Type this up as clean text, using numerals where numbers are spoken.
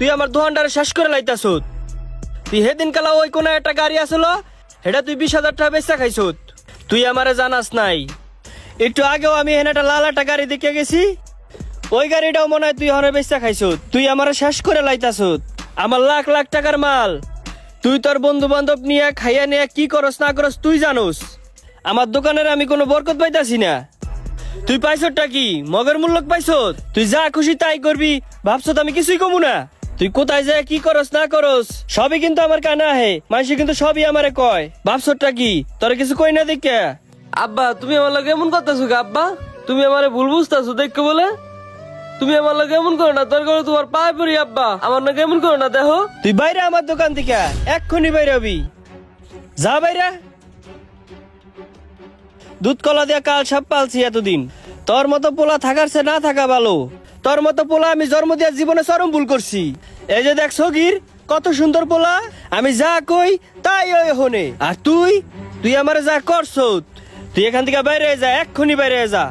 তুই আমার দোকানটারে শেষ করে লাইতাছ। তুই সেদিন কালা ওই কোন একটা গাড়ি আসলো, সেটা তুই 20,000 টাকা বেচা খাইছ। তুই আমারে জানাস নাই। একটু আগেও আমি এখানে একটা লাল একটা গাড়ি দেখে গেছি, ওই গাড়িটাও মনে হয় তুই হরে বেচা খাইছ। তুই আমারে শেষ করে লাইতাছ। আমার লাখ লাখ টাকার মাল তুই তোর বন্ধু বান্ধব নিয়ে খাইয়া নিয়ে কি করস না করস তুই জানোস। আমার দোকানের আমি কোনো বরকত পাইতাছি না। তুই পাইছটা কি মগের মূল্য পাইছ? তুই যা খুশি তাই করবি, ভাবছ আমি কিছুই কমু না? তুই কোথায় যায় কি করস না করস সবই কিন্তু আমার কানে আহে, মানুষে কিন্তু সবই আমারে কয়। ভাবছটা কি তোর কিছু কই না দেখে? আব্বা তুমি আমার লাগে এমন করতেছো কি আব্বা? তুমি আমারে ভুল বুঝতেছো দেখো বলে। তুমি আমার লাগে এমন করো না, দরকার হলে তোমার পায়ে পড়ি আব্বা, আমার নাকি এমন করো না দেখো। তুই বাইরে আমার দোকান থেকে এক্ষুনি বাইরে হবি, যা বাইরে। দুধ কলা দিয়া কাল সাপ পালছি এতদিন, তোর মতো পোলা থাকার সে না থাকা ভালো। তোর মতো পোলা আমি জন্ম দেওয়ার জীবনে চরম ভুল করছি। এই যে দেখ সগির কত সুন্দর পোলা, আমি যা কই তাই ওই হনে। আর তুই তুই আমার যা করছ, তুই এখান থেকে বাইরে যা, এক্ষুনি বাইরে যা।